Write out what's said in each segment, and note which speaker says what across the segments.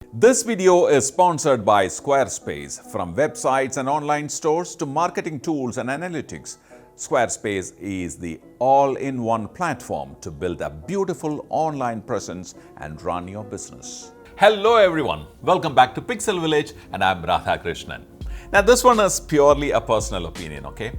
Speaker 1: This video is sponsored by Squarespace. From websites and online stores to marketing tools and analytics, Squarespace is the all-in-one platform to build a beautiful online presence and run your business. Hello everyone, welcome back to Pixel Village and I'm Radhakrishnan. Now this one is purely a personal opinion, okay?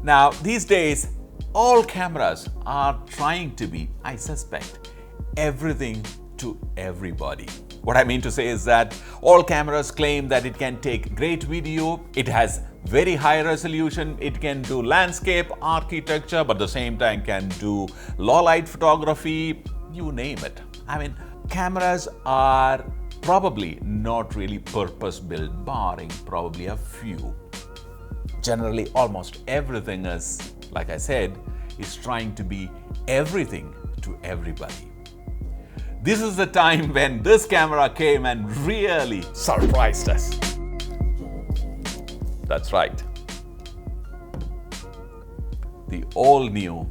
Speaker 1: Now these days, all cameras are trying to be, I suspect, everything to everybody. What I mean to say is that all cameras claim that it can take great video, it has very high resolution, it can do landscape, architecture, but at the same time can do low light photography, you name it. I mean, cameras are probably not really purpose-built, barring probably a few. Generally, almost everything is, like I said, is trying to be everything to everybody. This is the time when this camera came and really surprised us. That's right. The all-new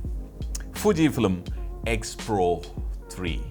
Speaker 1: FujiFilm X-Pro 3.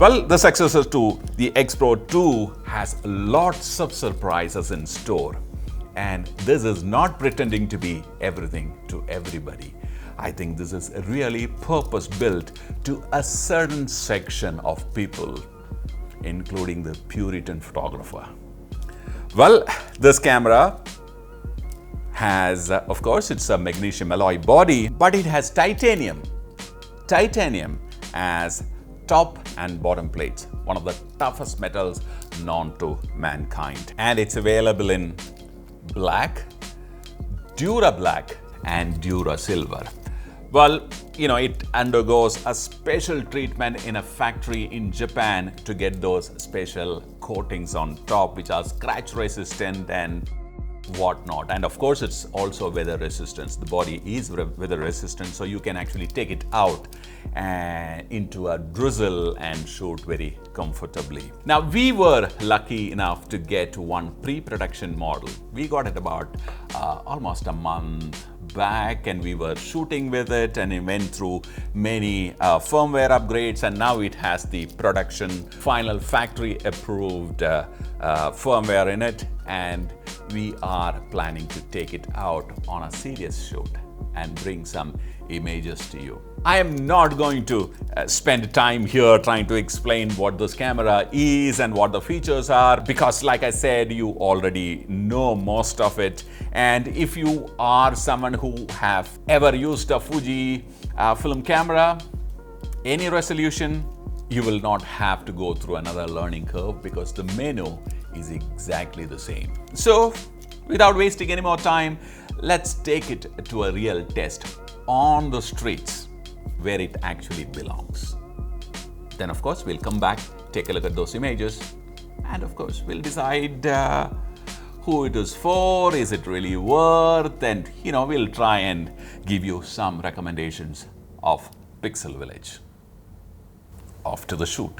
Speaker 1: Well, the successor to the X-Pro 2 has lots of surprises in store. And this is not pretending to be everything to everybody. I think this is really purpose-built to a certain section of people, including the Puritan photographer. Well, this camera has, of course, it's a magnesium alloy body, but it has titanium as top and bottom plates, one of the toughest metals known to mankind. And it's available in black, Dura Black and Dura Silver. Well, it undergoes a special treatment in a factory in Japan to get those special coatings on top, which are scratch resistant and whatnot. And of course, it's also weather resistant. The body is weather resistant, so you can actually take it out into a drizzle and shoot very comfortably. Now, we were lucky enough to get one pre-production model. We got it about almost a month back, and we were shooting with it, and it went through many firmware upgrades, and now it has the production final factory approved firmware in it, and we are planning to take it out on a serious shoot and bring some images to you. I am not going to spend time here trying to explain what this camera is and what the features are, because like I said, you already know most of it. And if you are someone who have ever used a Fuji film camera, any resolution, you will not have to go through another learning curve because the menu is exactly the same. So without wasting any more time, let's take it to a real test on the streets where it actually belongs. Then of course we'll come back, take a look at those images, and of course we'll decide who it is for, is it really worth, and we'll try and give you some recommendations of Pixel Village. Off to the shoot.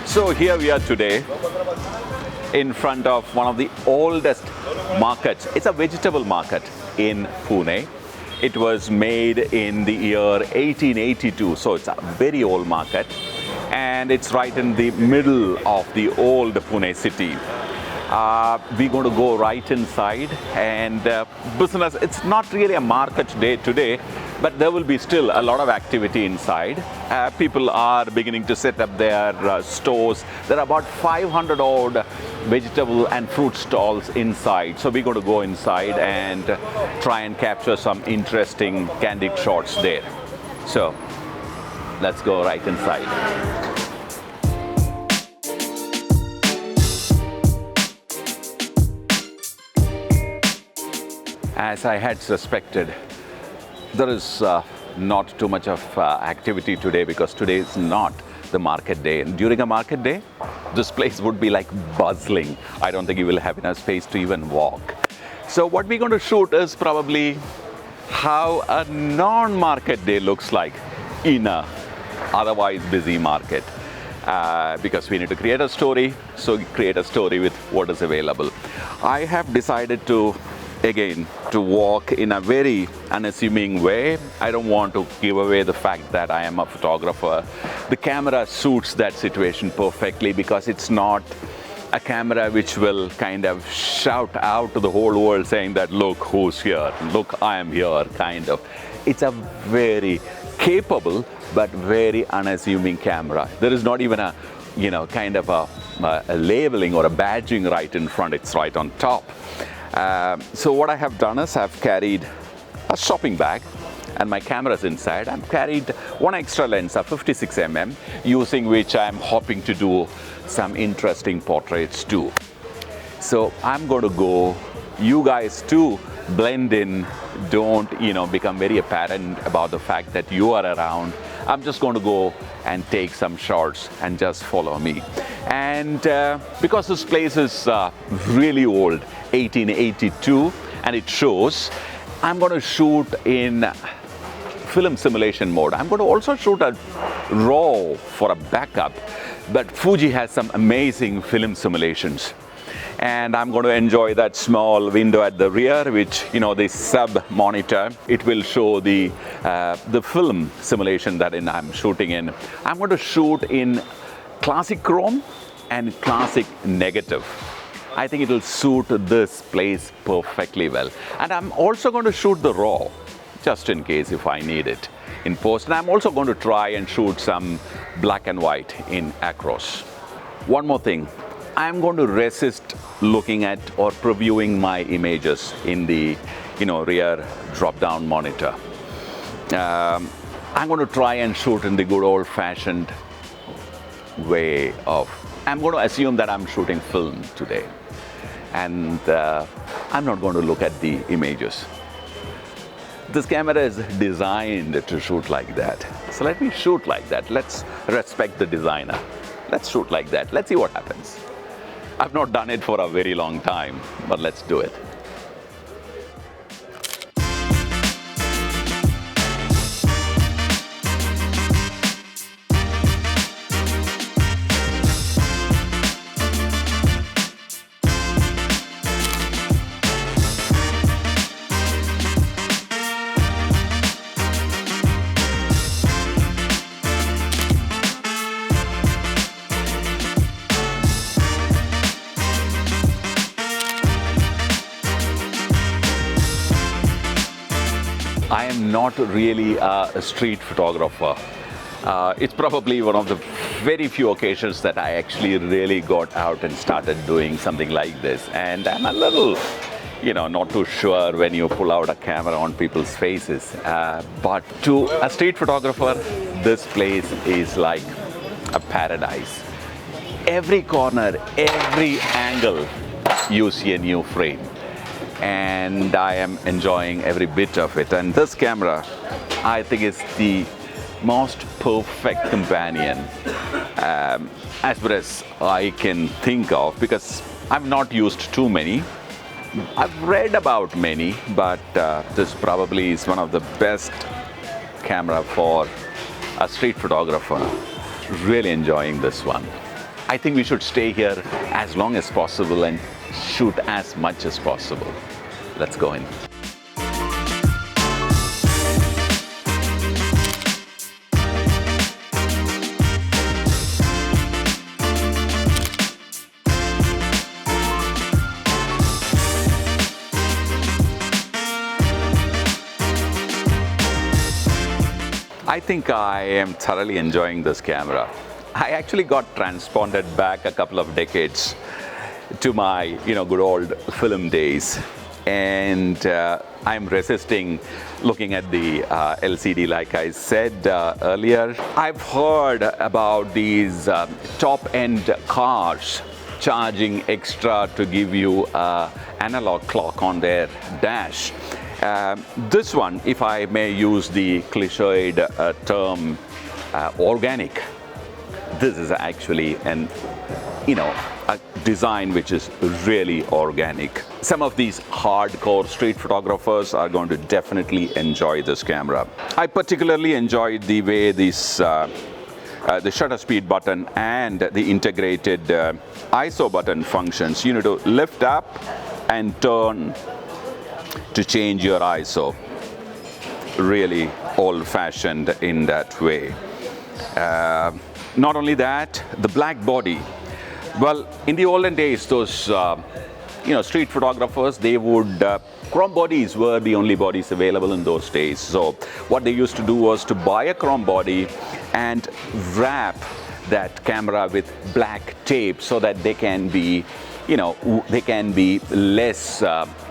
Speaker 1: So here we are today in front of one of the oldest markets. It's a vegetable market in Pune. It was made in the year 1882, so it's a very old market. And it's right in the middle of the old Pune city. We're going to go right inside, and business, it's not really a market day today, but there will be still a lot of activity inside. People are beginning to set up their stores. There are about 500 odd vegetable and fruit stalls inside. So we're going to go inside and try and capture some interesting candid shots there. So let's go right inside. As I had suspected, there is not too much of activity today because today is not the market day. And during a market day, this place would be like bustling. I don't think you will have enough space to even walk. So what we're going to shoot is probably how a non-market day looks like in a otherwise busy market. Because we need to create a story, so create a story with what is available. I have decided to, again, to walk in a very unassuming way. I don't want to give away the fact that I am a photographer. The camera suits that situation perfectly because it's not a camera which will kind of shout out to the whole world saying that, look who's here, look I am here, kind of. It's a very capable but very unassuming camera. There is not even a, kind of a labeling or a badging right in front, it's right on top. So what I have done is I've carried a shopping bag and my camera's inside. I've carried one extra lens, a 56mm, using which I'm hoping to do some interesting portraits too. So I'm going to go, you guys too, blend in, don't become very apparent about the fact that you are around. I'm just going to go and take some shots and just follow me. And because this place is really old, 1882, and it shows, I'm going to shoot in film simulation mode. I'm going to also shoot a RAW for a backup, but Fuji has some amazing film simulations. And I'm going to enjoy that small window at the rear, which, the sub monitor, it will show the film simulation that I'm shooting in. I'm going to shoot in classic chrome and classic negative. I think it will suit this place perfectly well. And I'm also going to shoot the RAW, just in case if I need it in post. And I'm also going to try and shoot some black and white in acros. One more thing. I'm going to resist looking at or previewing my images in the rear drop-down monitor. I'm going to try and shoot in the good old-fashioned way of, I'm going to assume that I'm shooting film today, and I'm not going to look at the images. This camera is designed to shoot like that, so let me shoot like that. Let's respect the designer. Let's shoot like that. Let's see what happens. I've not done it for a very long time, but let's do it. I am not really a street photographer. It's probably one of the very few occasions that I actually really got out and started doing something like this. And I'm a little, not too sure when you pull out a camera on people's faces. But to a street photographer, this place is like a paradise. Every corner, every angle, you see a new frame. And I am enjoying every bit of it. And this camera, I think, is the most perfect companion as far as I can think of, because I've not used too many. I've read about many, but this probably is one of the best camera for a street photographer. Really enjoying this one. I think we should stay here as long as possible and shoot as much as possible. Let's go in. I think I am thoroughly enjoying this camera. I actually got transponded back a couple of decades to my, good old film days. And I'm resisting looking at the LCD, like I said earlier. I've heard about these top-end cars charging extra to give you an analog clock on their dash. This one, if I may use the cliched term organic, this is actually a design which is really organic. Some of these hardcore street photographers are going to definitely enjoy this camera. I particularly enjoyed the way this the shutter speed button and the integrated ISO button functions. You need to lift up and turn to change your ISO. Really old-fashioned in that way. Not only that, the black body. Well, in the olden days, those street photographers, they would chrome bodies were the only bodies available in those days. So what they used to do was to buy a chrome body and wrap that camera with black tape so that they can be, they can be less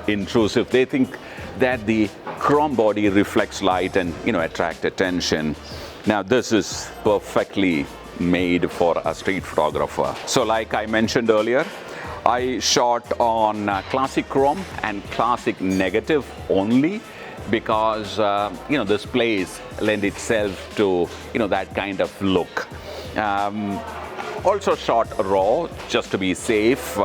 Speaker 1: intrusive. They think that the chrome body reflects light and attract attention. Now this is perfectly made for a street photographer. So like I mentioned earlier, I shot on classic chrome and classic negative only because this place lend itself to that kind of look. Also shot raw just to be safe,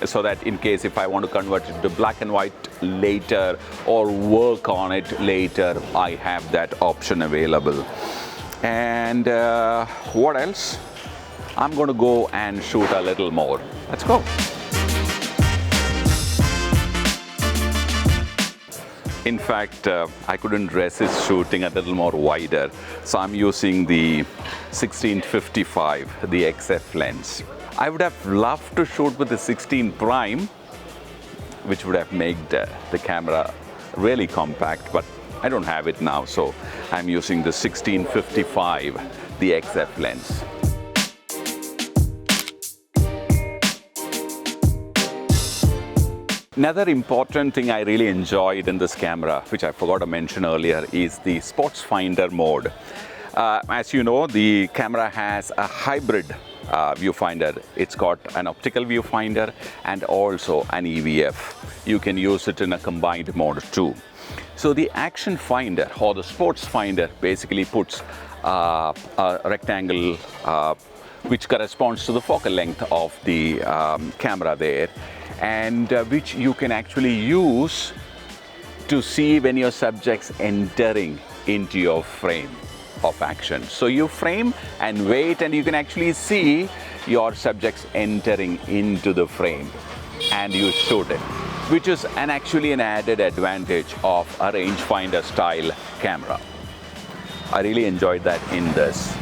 Speaker 1: so that in case if I want to convert it to black and white later or work on it later, I have that option available. And what else? I'm going to go and shoot a little more. Let's go. In fact, I couldn't resist shooting a little more wider, so I'm using the 16-55, the XF lens. I would have loved to shoot with the 16 prime, which would have made the camera really compact, but I don't have it now, so I'm using the 16-55, the XF lens. Another important thing I really enjoyed in this camera, which I forgot to mention earlier, is the Sports Finder mode. As you know, the camera has a hybrid viewfinder. It's got an optical viewfinder and also an EVF. You can use it in a combined mode too. So the Action Finder or the Sports Finder basically puts a rectangle which corresponds to the focal length of the camera there, and which you can actually use to see when your subject's entering into your frame of action. So you frame and wait, and you can actually see your subjects entering into the frame and you shoot it, which is actually an added advantage of a rangefinder style camera. I really enjoyed that in this.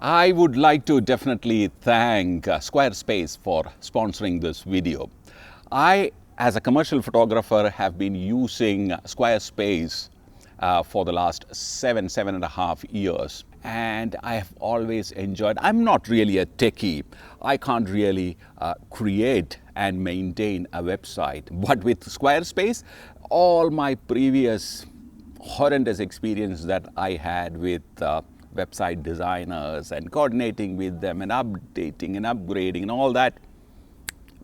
Speaker 1: I would like to definitely thank Squarespace for sponsoring this video. I, as a commercial photographer, have been using Squarespace for the last 7.5 years. And I have always enjoyed. I'm not really a techie. I can't really create and maintain a website. But with Squarespace, all my previous horrendous experience that I had with website designers and coordinating with them and updating and upgrading and all that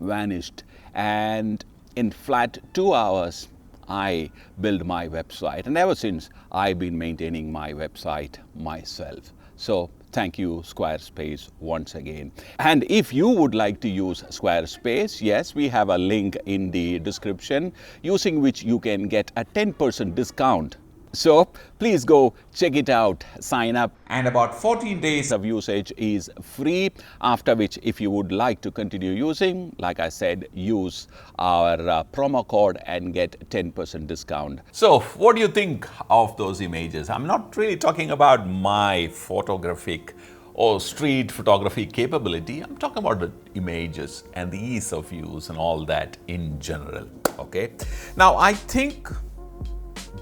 Speaker 1: vanished. And in flat 2 hours, I built my website. And ever since, I've been maintaining my website myself. So thank you, Squarespace, once again. And if you would like to use Squarespace, yes, we have a link in the description using which you can get a 10% discount. So please go check it out, sign up, and about 14 days of usage is free, after which if you would like to continue using, like I said, use our promo code and get 10% discount. So what do you think of those images? I'm not really talking about my photographic or street photography capability. I'm talking about the images and the ease of use and all that in general, okay? Now I think,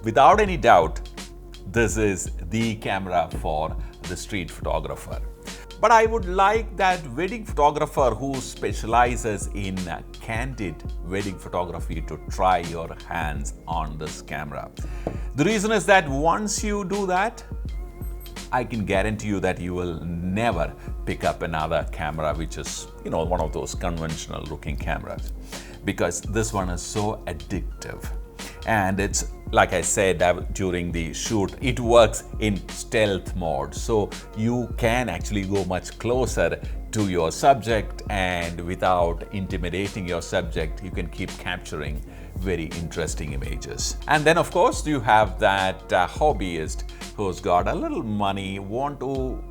Speaker 1: without any doubt, this is the camera for the street photographer. But I would like that wedding photographer who specializes in candid wedding photography to try your hands on this camera. The reason is that once you do that, I can guarantee you that you will never pick up another camera which is, one of those conventional looking cameras, because this one is so addictive. And it's, like I said during the shoot, it works in stealth mode. So you can actually go much closer to your subject, and without intimidating your subject, you can keep capturing very interesting images. And then of course you have that hobbyist who's got a little money, want to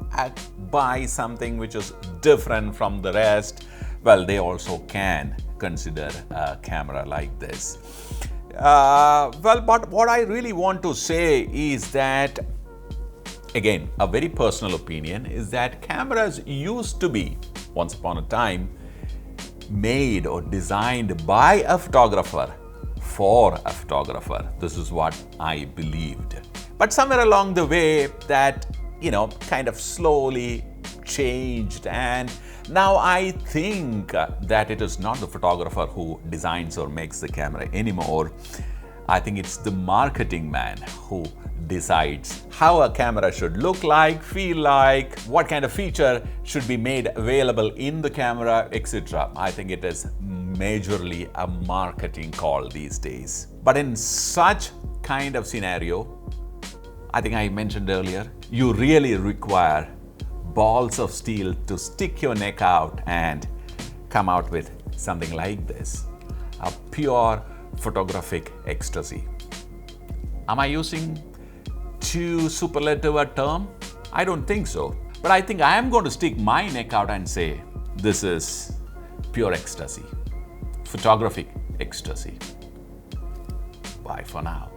Speaker 1: buy something which is different from the rest. Well, they also can consider a camera like this. But what I really want to say is that, again, a very personal opinion, is that cameras used to be, once upon a time, made or designed by a photographer for a photographer. This is what I believed. But somewhere along the way that, kind of slowly changed, and now I think that it is not the photographer who designs or makes the camera anymore. I think it's the marketing man who decides how a camera should look like, feel like, what kind of feature should be made available in the camera, etc. I think it is majorly a marketing call these days. But in such kind of scenario, I think I mentioned earlier, you really require balls of steel to stick your neck out and come out with something like this, a pure photographic ecstasy. Am I using too superlative a term? I don't think so. But I think I am going to stick my neck out and say, this is pure ecstasy, photographic ecstasy. Bye for now.